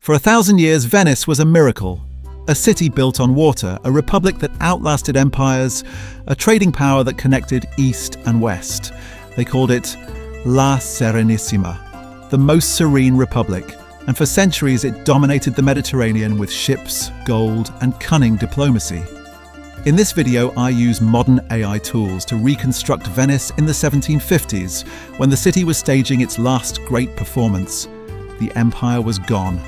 For 1,000 years, Venice was a miracle. A city built on water, a republic that outlasted empires, a trading power that connected east and west. They called it La Serenissima, the most serene republic, and for centuries it dominated the Mediterranean with ships, gold, and cunning diplomacy. In this video, I use modern AI tools to reconstruct Venice in the 1750s, when the city was staging its last great performance. The empire was gone.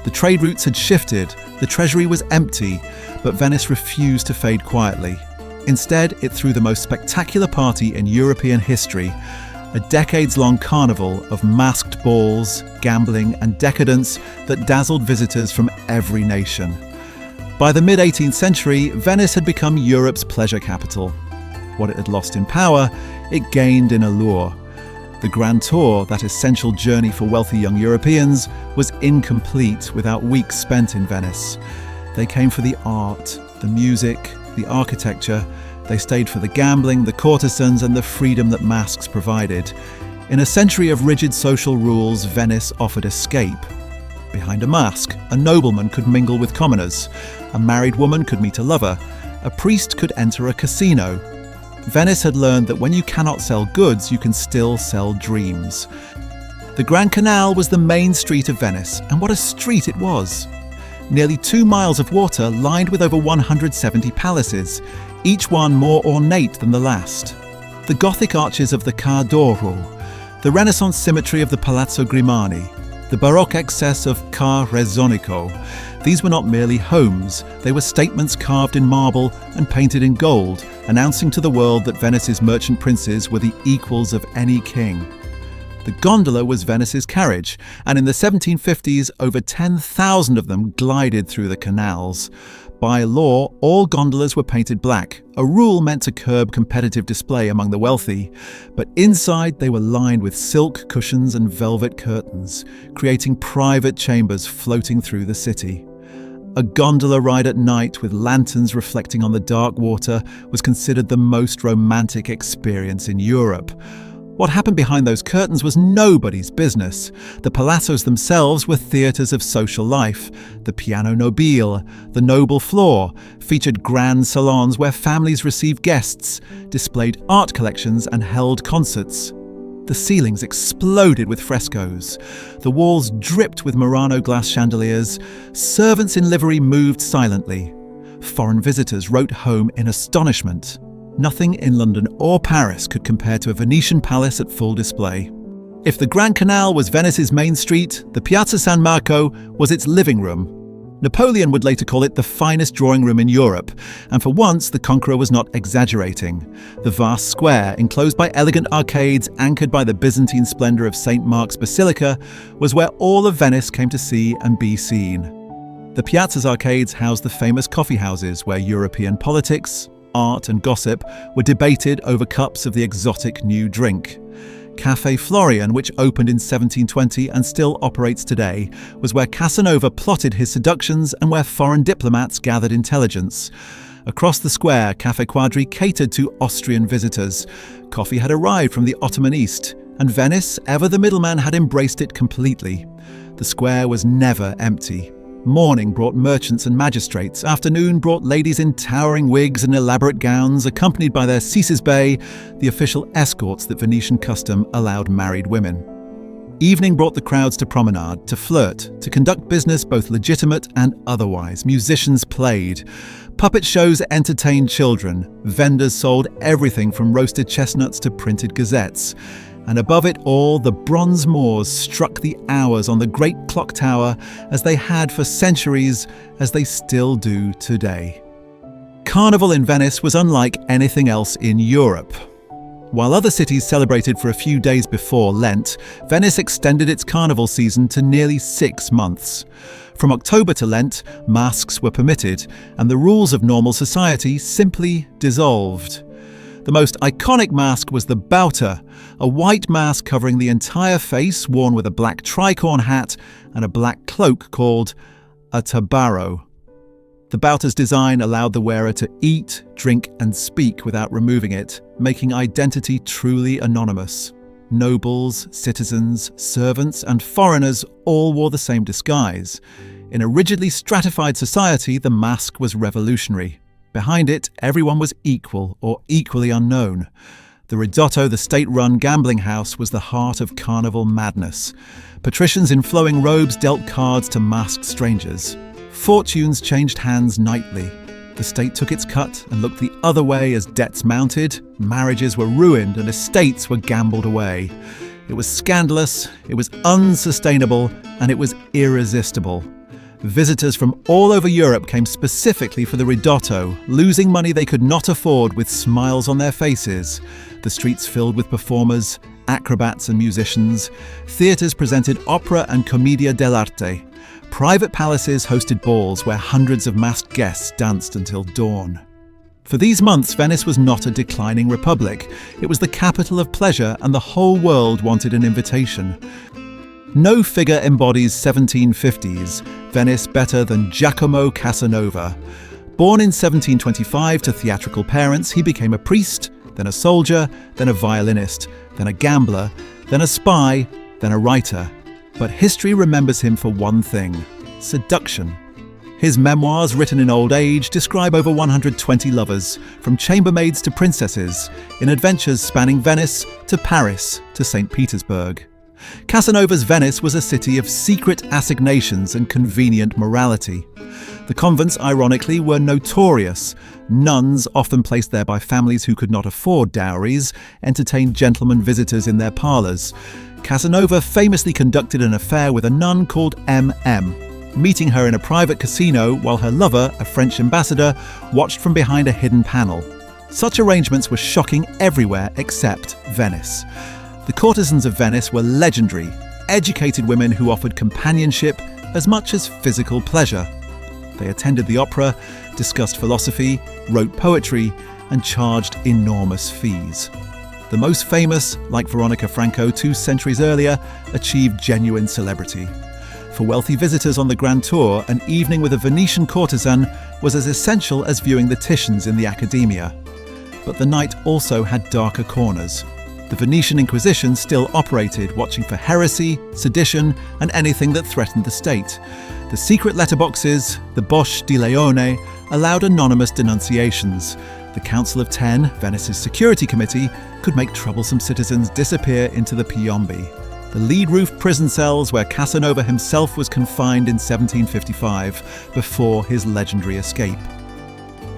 The trade routes had shifted, the treasury was empty, but Venice refused to fade quietly. Instead, it threw the most spectacular party in European history, a decades-long carnival of masked balls, gambling, and decadence that dazzled visitors from every nation. By the mid-18th century, Venice had become Europe's pleasure capital. What it had lost in power, it gained in allure. The Grand Tour, that essential journey for wealthy young Europeans, was incomplete without weeks spent in Venice. They came for the art, the music, the architecture. They stayed for the gambling, the courtesans, and the freedom that masks provided. In a century of rigid social rules, Venice offered escape. Behind a mask, a nobleman could mingle with commoners. A married woman could meet a lover. A priest could enter a casino. Venice had learned that when you cannot sell goods, you can still sell dreams. The Grand Canal was the main street of Venice, and what a street it was! Nearly 2 miles of water lined with over 170 palaces, each one more ornate than the last. The Gothic arches of the Ca' d'Oro, the Renaissance symmetry of the Palazzo Grimani, the Baroque excess of Ca' Rezzonico. These were not merely homes, they were statements carved in marble and painted in gold, announcing to the world that Venice's merchant princes were the equals of any king. The gondola was Venice's carriage, and in the 1750s, over 10,000 of them glided through the canals. By law, all gondolas were painted black, a rule meant to curb competitive display among the wealthy. But inside, they were lined with silk cushions and velvet curtains, creating private chambers floating through the city. A gondola ride at night with lanterns reflecting on the dark water was considered the most romantic experience in Europe. What happened behind those curtains was nobody's business. The palazzos themselves were theatres of social life. The piano nobile, the noble floor, featured grand salons where families received guests, displayed art collections, and held concerts. The ceilings exploded with frescoes. The walls dripped with Murano glass chandeliers. Servants in livery moved silently. Foreign visitors wrote home in astonishment. Nothing in London or Paris could compare to a Venetian palace at full display. If the Grand Canal was Venice's main street, the Piazza San Marco was its living room. Napoleon would later call it the finest drawing room in Europe, and for once the conqueror was not exaggerating. The vast square, enclosed by elegant arcades anchored by the Byzantine splendour of St. Mark's Basilica, was where all of Venice came to see and be seen. The Piazza's arcades housed the famous coffee houses where European politics, art and gossip were debated over cups of the exotic new drink. Café Florian, which opened in 1720 and still operates today, was where Casanova plotted his seductions and where foreign diplomats gathered intelligence. Across the square, Café Quadri catered to Austrian visitors. Coffee had arrived from the Ottoman East, and Venice, ever the middleman, had embraced it completely. The square was never empty. Morning brought merchants and magistrates, afternoon brought ladies in towering wigs and elaborate gowns, accompanied by their cicisbei, the official escorts that Venetian custom allowed married women. Evening brought the crowds to promenade, to flirt, to conduct business both legitimate and otherwise. Musicians played. Puppet shows entertained children. Vendors sold everything from roasted chestnuts to printed gazettes. And above it all, the bronze Moors struck the hours on the great clock tower as they had for centuries, as they still do today. Carnival in Venice was unlike anything else in Europe. While other cities celebrated for a few days before Lent, Venice extended its carnival season to nearly 6 months. From October to Lent, masks were permitted, and the rules of normal society simply dissolved. The most iconic mask was the bauta, a white mask covering the entire face, worn with a black tricorn hat and a black cloak called a tabaro. The bauta's design allowed the wearer to eat, drink, and speak without removing it, making identity truly anonymous. Nobles, citizens, servants, and foreigners all wore the same disguise. In a rigidly stratified society, the mask was revolutionary. Behind it, everyone was equal or equally unknown. The Ridotto, the state-run gambling house, was the heart of Carnival madness. Patricians in flowing robes dealt cards to masked strangers. Fortunes changed hands nightly. The state took its cut and looked the other way as debts mounted, marriages were ruined, and estates were gambled away. It was scandalous, it was unsustainable, and it was irresistible. Visitors from all over Europe came specifically for the Ridotto, losing money they could not afford with smiles on their faces. The streets filled with performers, acrobats and musicians. Theatres presented opera and commedia dell'arte. Private palaces hosted balls where hundreds of masked guests danced until dawn. For these months, Venice was not a declining republic. It was the capital of pleasure, and the whole world wanted an invitation. No figure embodies 1750s Venice better than Giacomo Casanova. Born in 1725 to theatrical parents, he became a priest, then a soldier, then a violinist, then a gambler, then a spy, then a writer. But history remembers him for one thing: seduction. His memoirs, written in old age, describe over 120 lovers, from chambermaids to princesses, in adventures spanning Venice to Paris to St. Petersburg. Casanova's Venice was a city of secret assignations and convenient morality. The convents, ironically, were notorious. Nuns, often placed there by families who could not afford dowries, entertained gentlemen visitors in their parlours. Casanova famously conducted an affair with a nun called M.M., meeting her in a private casino while her lover, a French ambassador, watched from behind a hidden panel. Such arrangements were shocking everywhere except Venice. The courtesans of Venice were legendary, educated women who offered companionship as much as physical pleasure. They attended the opera, discussed philosophy, wrote poetry, and charged enormous fees. The most famous, like Veronica Franco 2 centuries earlier, achieved genuine celebrity. For wealthy visitors on the Grand Tour, an evening with a Venetian courtesan was as essential as viewing the Titians in the Accademia. But the night also had darker corners. The Venetian Inquisition still operated, watching for heresy, sedition, and anything that threatened the state. The secret letterboxes, the Bosche di Leone, allowed anonymous denunciations. The Council of Ten, Venice's security committee, could make troublesome citizens disappear into the Piombi, the lead-roof prison cells where Casanova himself was confined in 1755 before his legendary escape.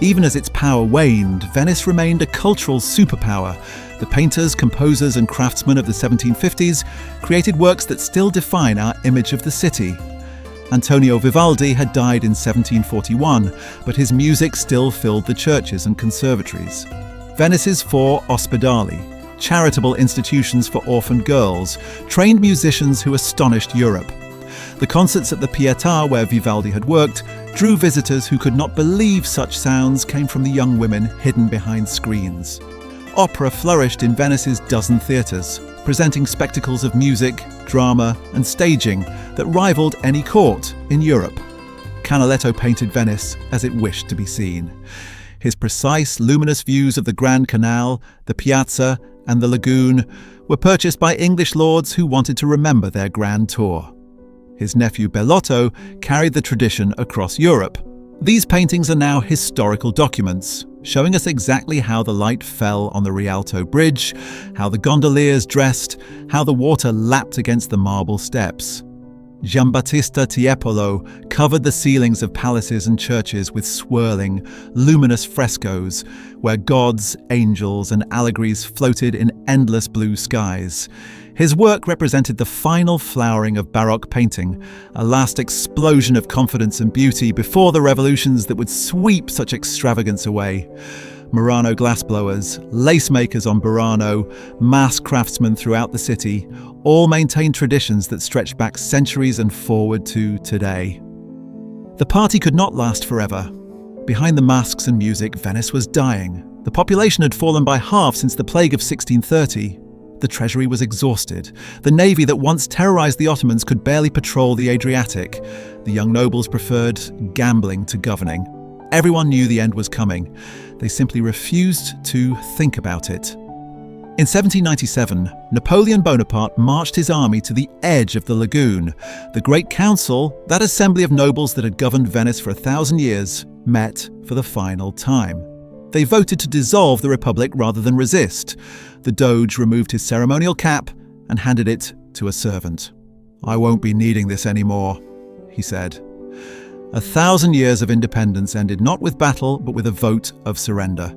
Even as its power waned, Venice remained a cultural superpower. The painters, composers, and craftsmen of the 1750s created works that still define our image of the city. Antonio Vivaldi had died in 1741, but his music still filled the churches and conservatories. Venice's 4 ospedali, charitable institutions for orphaned girls, trained musicians who astonished Europe. The concerts at the Pietà, where Vivaldi had worked, drew visitors who could not believe such sounds came from the young women hidden behind screens. Opera flourished in Venice's dozen theatres, presenting spectacles of music, drama, and staging that rivaled any court in Europe. Canaletto painted Venice as it wished to be seen. His precise, luminous views of the Grand Canal, the Piazza, and the lagoon were purchased by English lords who wanted to remember their grand tour. His nephew Bellotto carried the tradition across Europe. These paintings are now historical documents, showing us exactly how the light fell on the Rialto Bridge, how the gondoliers dressed, how the water lapped against the marble steps. Giambattista Tiepolo covered the ceilings of palaces and churches with swirling, luminous frescoes, where gods, angels, and allegories floated in endless blue skies. His work represented the final flowering of Baroque painting, a last explosion of confidence and beauty before the revolutions that would sweep such extravagance away. Murano glassblowers, lace makers on Burano, mass craftsmen throughout the city, all maintained traditions that stretch back centuries and forward to today. The party could not last forever. Behind the masks and music, Venice was dying. The population had fallen by half since the plague of 1630. The treasury was exhausted. The navy that once terrorized the Ottomans could barely patrol the Adriatic. The young nobles preferred gambling to governing. Everyone knew the end was coming. They simply refused to think about it. In 1797, Napoleon Bonaparte marched his army to the edge of the lagoon. The Great Council, that assembly of nobles that had governed Venice for 1,000 years, met for the final time. They voted to dissolve the Republic rather than resist. The Doge removed his ceremonial cap and handed it to a servant. "I won't be needing this anymore," he said. 1,000 years of independence ended not with battle, but with a vote of surrender.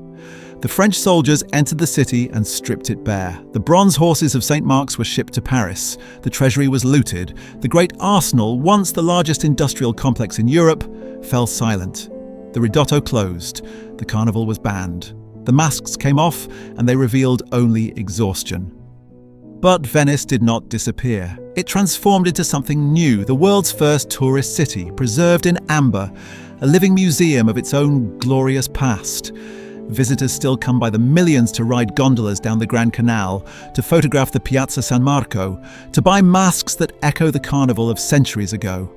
The French soldiers entered the city and stripped it bare. The bronze horses of St. Mark's were shipped to Paris. The treasury was looted. The great arsenal, once the largest industrial complex in Europe, fell silent. The Ridotto closed. The Carnival was banned. The masks came off, and they revealed only exhaustion. But Venice did not disappear. It transformed into something new, the world's first tourist city, preserved in amber, a living museum of its own glorious past. Visitors still come by the millions to ride gondolas down the Grand Canal, to photograph the Piazza San Marco, to buy masks that echo the Carnival of centuries ago.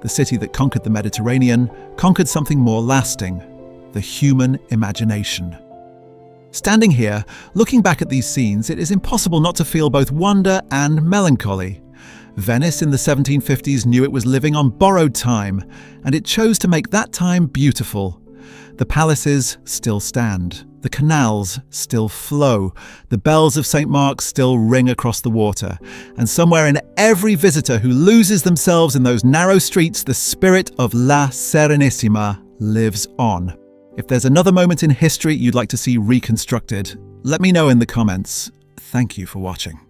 The city that conquered the Mediterranean conquered something more lasting, the human imagination. Standing here, looking back at these scenes, it is impossible not to feel both wonder and melancholy. Venice in the 1750s knew it was living on borrowed time, and it chose to make that time beautiful. The palaces still stand, the canals still flow, the bells of St. Mark's still ring across the water, and somewhere in every visitor who loses themselves in those narrow streets, the spirit of La Serenissima lives on. If there's another moment in history you'd like to see reconstructed, let me know in the comments. Thank you for watching.